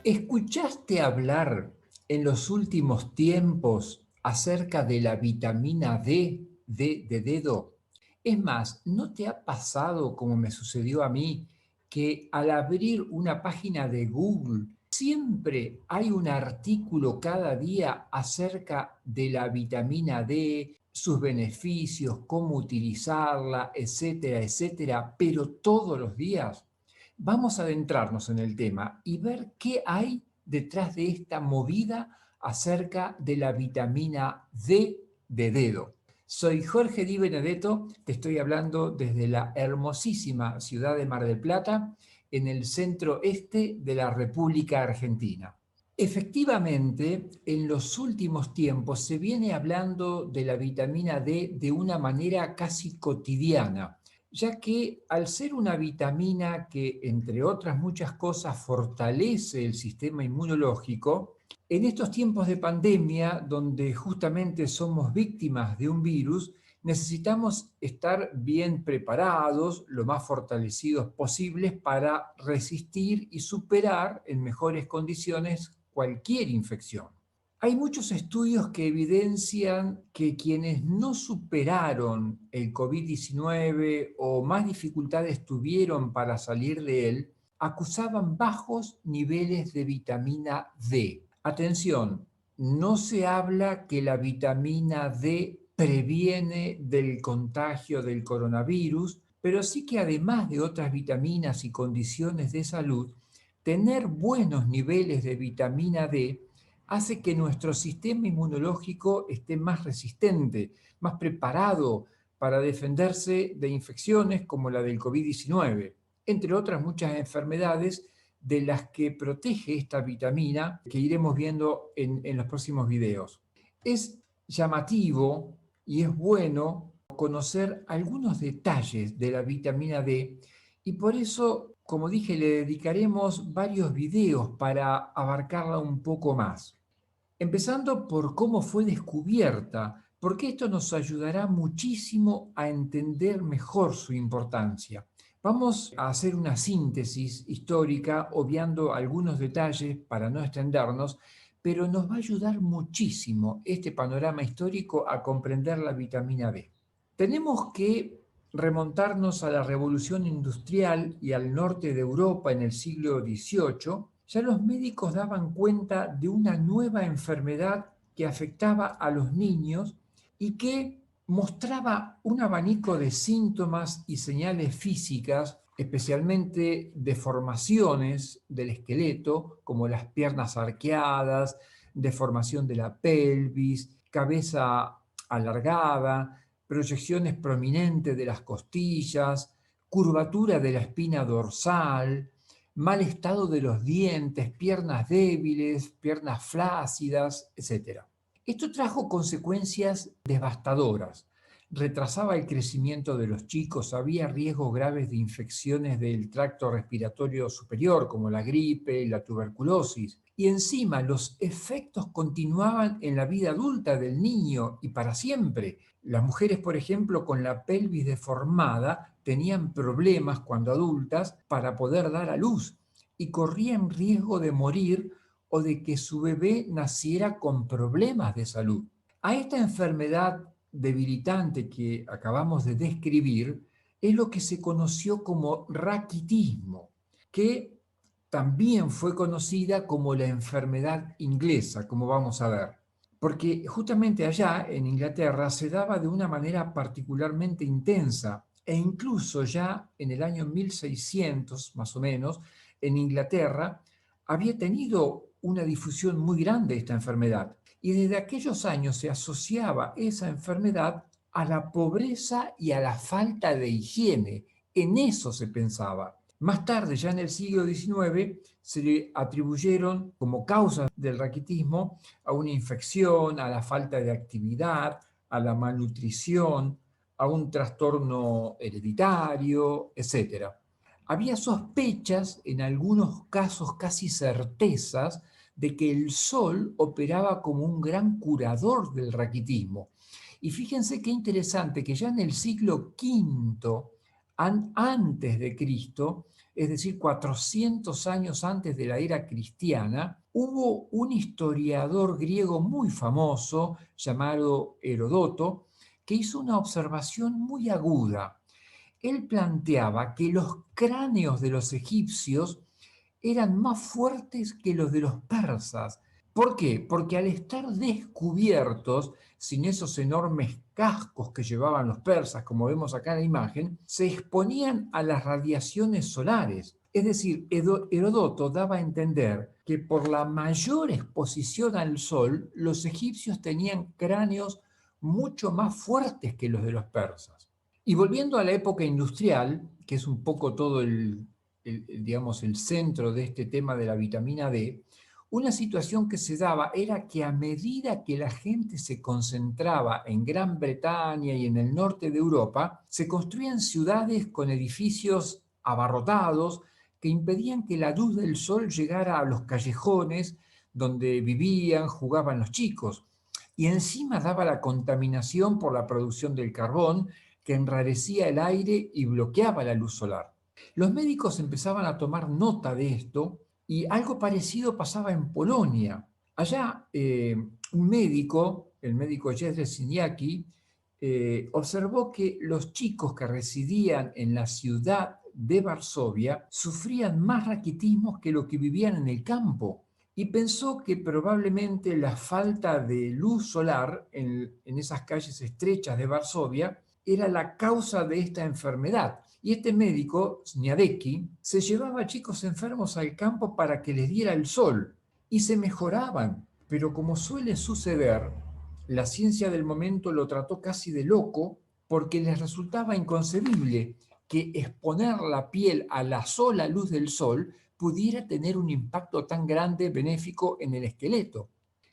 ¿Escuchaste hablar en los últimos tiempos acerca de la vitamina D, de dedo? Es más, ¿no te ha pasado, como me sucedió a mí, que al abrir una página de Google siempre hay un artículo cada día acerca de la vitamina D, sus beneficios, cómo utilizarla, etcétera, etcétera, pero todos los días? Vamos a adentrarnos en el tema y ver qué hay detrás de esta movida acerca de la vitamina D de dedo. Soy Jorge Di Benedetto, te estoy hablando desde la hermosísima ciudad de Mar del Plata, en el centro este de la República Argentina. Efectivamente, en los últimos tiempos se viene hablando de la vitamina D de una manera casi cotidiana, ya que al ser una vitamina que, entre otras muchas cosas, fortalece el sistema inmunológico, en estos tiempos de pandemia, donde justamente somos víctimas de un virus, necesitamos estar bien preparados, lo más fortalecidos posibles para resistir y superar en mejores condiciones cualquier infección. Hay muchos estudios que evidencian que quienes no superaron el COVID-19 o más dificultades tuvieron para salir de él, acusaban bajos niveles de vitamina D. Atención, no se habla que la vitamina D previene del contagio del coronavirus, pero sí que además de otras vitaminas y condiciones de salud, tener buenos niveles de vitamina D hace que nuestro sistema inmunológico esté más resistente, más preparado para defenderse de infecciones como la del COVID-19, entre otras muchas enfermedades de las que protege esta vitamina que iremos viendo en los próximos videos. Es llamativo y es bueno conocer algunos detalles de la vitamina D y por eso, como dije, le dedicaremos varios videos para abarcarla un poco más. Empezando por cómo fue descubierta, porque esto nos ayudará muchísimo a entender mejor su importancia. Vamos a hacer una síntesis histórica, obviando algunos detalles para no extendernos, pero nos va a ayudar muchísimo este panorama histórico a comprender la vitamina D. Tenemos que remontarnos a la Revolución Industrial y al norte de Europa en el siglo XVIII. Ya los médicos daban cuenta de una nueva enfermedad que afectaba a los niños y que mostraba un abanico de síntomas y señales físicas, especialmente deformaciones del esqueleto, como las piernas arqueadas, deformación de la pelvis, cabeza alargada, proyecciones prominentes de las costillas, curvatura de la espina dorsal, mal estado de los dientes, piernas débiles, piernas flácidas, etc. Esto trajo consecuencias devastadoras. Retrasaba el crecimiento de los chicos, había riesgos graves de infecciones del tracto respiratorio superior, como la gripe y la tuberculosis. Y encima los efectos continuaban en la vida adulta del niño y para siempre. Las mujeres, por ejemplo, con la pelvis deformada, tenían problemas cuando adultas para poder dar a luz y corrían riesgo de morir o de que su bebé naciera con problemas de salud. A esta enfermedad debilitante que acabamos de describir es lo que se conoció como raquitismo, que también fue conocida como la enfermedad inglesa, como vamos a ver. Porque justamente allá, en Inglaterra, se daba de una manera particularmente intensa e incluso ya en el año 1600, más o menos, en Inglaterra, había tenido una difusión muy grande esta enfermedad. Y desde aquellos años se asociaba esa enfermedad a la pobreza y a la falta de higiene. En eso se pensaba. Más tarde, ya en el siglo XIX, se le atribuyeron como causas del raquitismo a una infección, a la falta de actividad, a la malnutrición, a un trastorno hereditario, etc. Había sospechas, en algunos casos casi certezas, de que el sol operaba como un gran curador del raquitismo. Y fíjense qué interesante que ya en el siglo V antes de Cristo, es decir, 400 años antes de la era cristiana, hubo un historiador griego muy famoso llamado Herodoto que hizo una observación muy aguda. Él planteaba que los cráneos de los egipcios eran más fuertes que los de los persas. ¿Por qué? Porque al estar descubiertos, sin esos enormes cascos que llevaban los persas, como vemos acá en la imagen, se exponían a las radiaciones solares. Es decir, Herodoto daba a entender que por la mayor exposición al sol, los egipcios tenían cráneos mucho más fuertes que los de los persas. Y volviendo a la época industrial, que es un poco todo digamos, el centro de este tema de la vitamina D, una situación que se daba era que a medida que la gente se concentraba en Gran Bretaña y en el norte de Europa, se construían ciudades con edificios abarrotados que impedían que la luz del sol llegara a los callejones donde vivían, jugaban los chicos. Y encima daba la contaminación por la producción del carbón, que enrarecía el aire y bloqueaba la luz solar. Los médicos empezaban a tomar nota de esto y algo parecido pasaba en Polonia. Allá un médico, el médico Jerzy Siniaki, observó que los chicos que residían en la ciudad de Varsovia sufrían más raquitismo que los que vivían en el campo y pensó que probablemente la falta de luz solar en esas calles estrechas de Varsovia era la causa de esta enfermedad. Y este médico, Sniadecki, se llevaba a chicos enfermos al campo para que les diera el sol y se mejoraban. Pero como suele suceder, la ciencia del momento lo trató casi de loco porque les resultaba inconcebible que exponer la piel a la sola luz del sol pudiera tener un impacto tan grande benéfico en el esqueleto.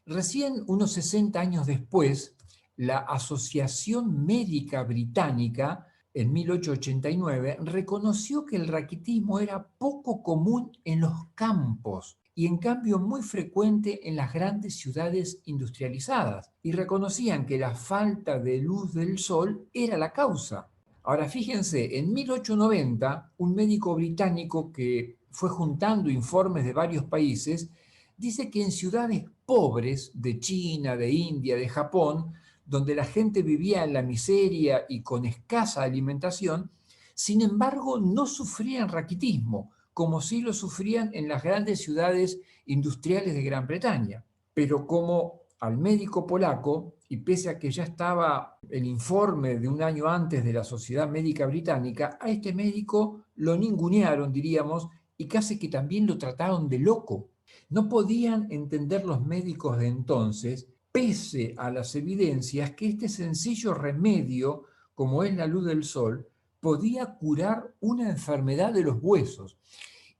Recién unos 60 años después, la Asociación Médica Británica, en 1889, reconoció que el raquitismo era poco común en los campos y en cambio muy frecuente en las grandes ciudades industrializadas, y reconocían que la falta de luz del sol era la causa. Ahora fíjense, en 1890, un médico británico que fue juntando informes de varios países, dice que en ciudades pobres de China, de India, de Japón, donde la gente vivía en la miseria y con escasa alimentación, sin embargo no sufrían raquitismo, como sí lo sufrían en las grandes ciudades industriales de Gran Bretaña. Pero como al médico polaco, y pese a que ya estaba el informe de un año antes de la Sociedad Médica Británica, a este médico lo ningunearon, diríamos, y casi que también lo trataron de loco. No podían entender los médicos de entonces, pese a las evidencias, que este sencillo remedio, como es la luz del sol, podía curar una enfermedad de los huesos.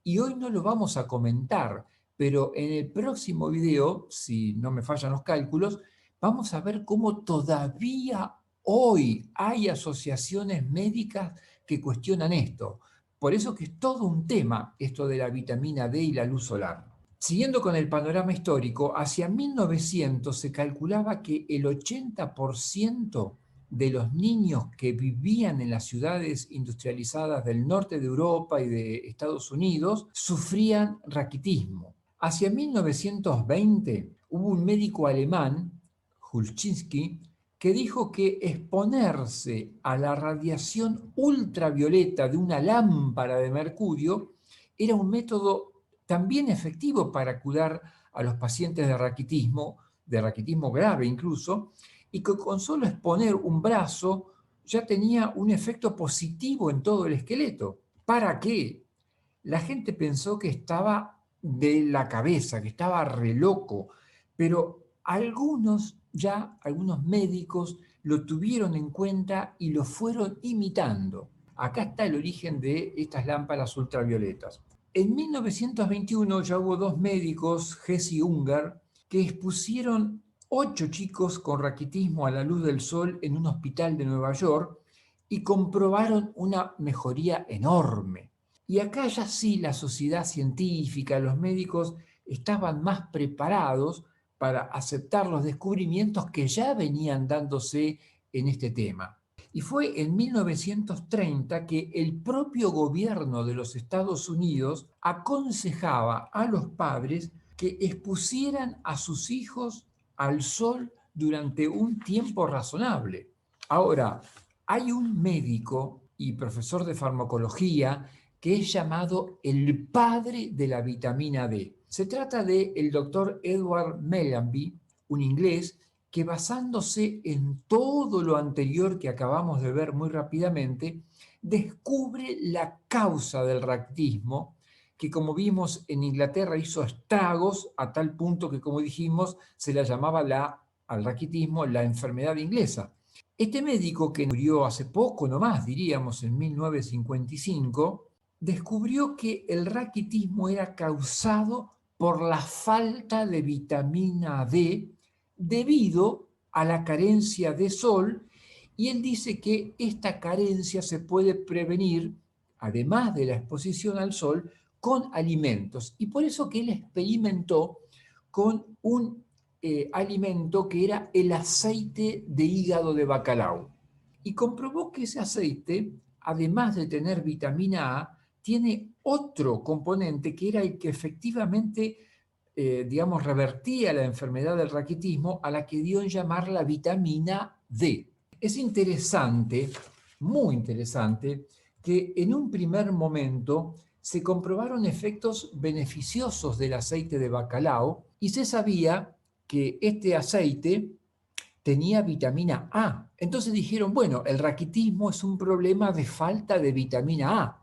Y hoy no lo vamos a comentar, pero en el próximo video, si no me fallan los cálculos, vamos a ver cómo todavía hoy hay asociaciones médicas que cuestionan esto. Por eso que es todo un tema esto de la vitamina D y la luz solar. Siguiendo con el panorama histórico, hacia 1900 se calculaba que el 80% de los niños que vivían en las ciudades industrializadas del norte de Europa y de Estados Unidos sufrían raquitismo. Hacia 1920 hubo un médico alemán, Hulczynski, que dijo que exponerse a la radiación ultravioleta de una lámpara de mercurio era un método también efectivo para curar a los pacientes de raquitismo grave incluso, y que con solo exponer un brazo ya tenía un efecto positivo en todo el esqueleto. ¿Para qué? La gente pensó que estaba de la cabeza, que estaba re loco, pero algunos médicos lo tuvieron en cuenta y lo fueron imitando. Acá está el origen de estas lámparas ultravioletas. En 1921 ya hubo dos médicos, Hess y Unger, que expusieron 8 chicos con raquitismo a la luz del sol en un hospital de Nueva York y comprobaron una mejoría enorme. Y acá ya sí la sociedad científica, los médicos estaban más preparados para aceptar los descubrimientos que ya venían dándose en este tema. Y fue en 1930 que el propio gobierno de los Estados Unidos aconsejaba a los padres que expusieran a sus hijos al sol durante un tiempo razonable. Ahora, hay un médico y profesor de farmacología que es llamado el padre de la vitamina D. Se trata del doctor Edward Mellanby, un inglés que basándose en todo lo anterior que acabamos de ver muy rápidamente, descubre la causa del raquitismo, que como vimos en Inglaterra hizo estragos a tal punto que, como dijimos, se la llamaba al raquitismo la enfermedad inglesa. Este médico, que murió hace poco nomás, diríamos en 1955, descubrió que el raquitismo era causado por la falta de vitamina D debido a la carencia de sol, y él dice que esta carencia se puede prevenir, además de la exposición al sol, con alimentos. Y por eso que él experimentó con un alimento que era el aceite de hígado de bacalao. Y comprobó que ese aceite, además de tener vitamina A, tiene otro componente que era el que efectivamente, digamos, revertía la enfermedad del raquitismo, a la que dio en llamar la vitamina D. Es interesante, muy interesante, que en un primer momento se comprobaron efectos beneficiosos del aceite de bacalao y se sabía que este aceite tenía vitamina A. Entonces dijeron, bueno, el raquitismo es un problema de falta de vitamina A.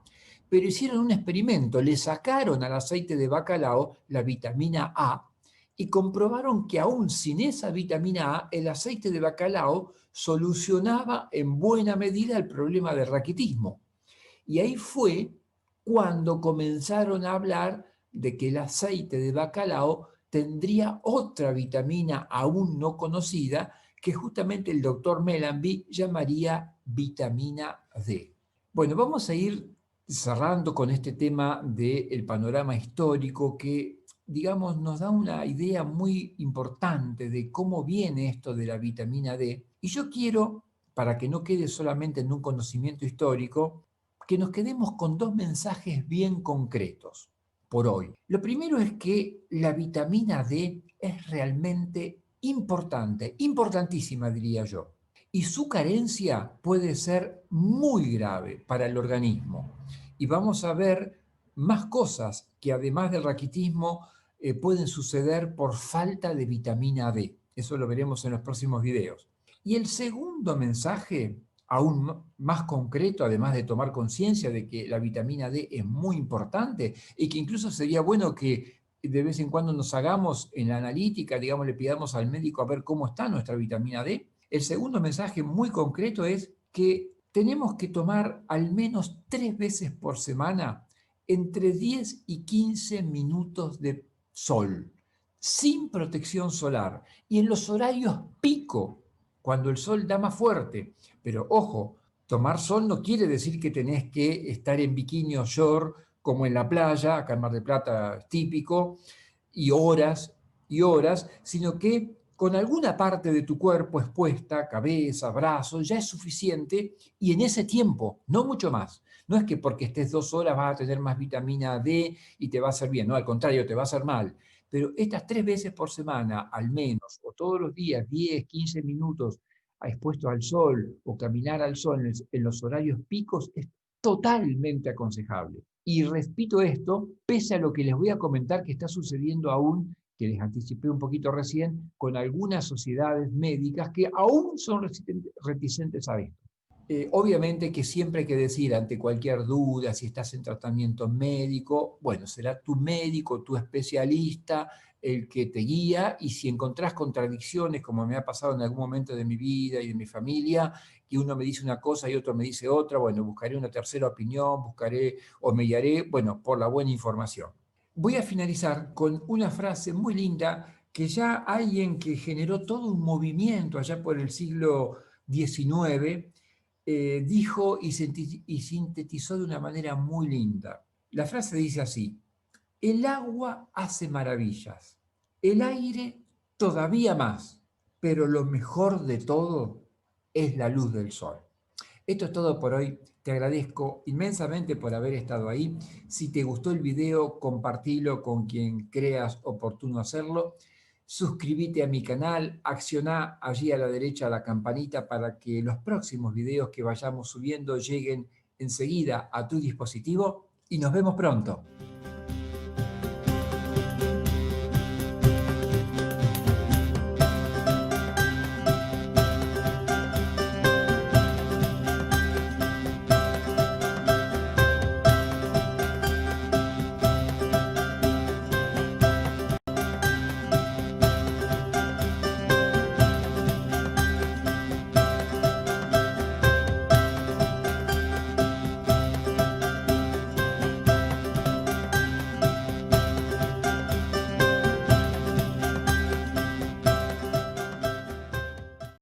Pero hicieron un experimento, le sacaron al aceite de bacalao la vitamina A y comprobaron que aún sin esa vitamina A, el aceite de bacalao solucionaba en buena medida el problema del raquitismo. Y ahí fue cuando comenzaron a hablar de que el aceite de bacalao tendría otra vitamina aún no conocida, que justamente el doctor Mellanby llamaría vitamina D. Bueno, vamos a ir cerrando con este tema del panorama histórico que, digamos, nos da una idea muy importante de cómo viene esto de la vitamina D. Y yo quiero, para que no quede solamente en un conocimiento histórico, que nos quedemos con dos mensajes bien concretos por hoy. Lo primero es que la vitamina D es realmente importante, importantísima diría yo, y su carencia puede ser muy grave para el organismo. Y vamos a ver más cosas que además del raquitismo pueden suceder por falta de vitamina D. Eso lo veremos en los próximos videos. Y el segundo mensaje, aún más concreto, además de tomar conciencia de que la vitamina D es muy importante y que incluso sería bueno que de vez en cuando nos hagamos en la analítica, digamos, le pidamos al médico a ver cómo está nuestra vitamina D. El segundo mensaje muy concreto es que tenemos que tomar al menos 3 veces por semana entre 10 y 15 minutos de sol, sin protección solar y en los horarios pico, cuando el sol da más fuerte. Pero ojo, tomar sol no quiere decir que tenés que estar en bikini o short como en la playa, acá en Mar del Plata es típico, y horas, sino que con alguna parte de tu cuerpo expuesta, cabeza, brazos, ya es suficiente y en ese tiempo, no mucho más. No es que porque estés 2 horas vas a tener más vitamina D y te va a hacer bien, no, al contrario, te va a hacer mal. Pero estas 3 veces por semana, al menos, o todos los días, 10, 15 minutos expuesto al sol o caminar al sol en los horarios picos, es totalmente aconsejable. Y repito esto, pese a lo que les voy a comentar que está sucediendo aún, que les anticipé un poquito recién, con algunas sociedades médicas que aún son reticentes a esto. Obviamente que siempre hay que decir ante cualquier duda, si estás en tratamiento médico, bueno, será tu médico, tu especialista, el que te guía, y si encontrás contradicciones, como me ha pasado en algún momento de mi vida y de mi familia, que uno me dice una cosa y otro me dice otra, bueno, buscaré una tercera opinión, buscaré o me guiaré, bueno, por la buena información. Voy a finalizar con una frase muy linda que ya alguien que generó todo un movimiento allá por el siglo XIX dijo y sintetizó de una manera muy linda. La frase dice así: el agua hace maravillas, el aire todavía más, pero lo mejor de todo es la luz del sol. Esto es todo por hoy. Te agradezco inmensamente por haber estado ahí. Si te gustó el video, compartilo con quien creas oportuno hacerlo. Suscríbete a mi canal, acciona allí a la derecha la campanita para que los próximos videos que vayamos subiendo lleguen enseguida a tu dispositivo y nos vemos pronto.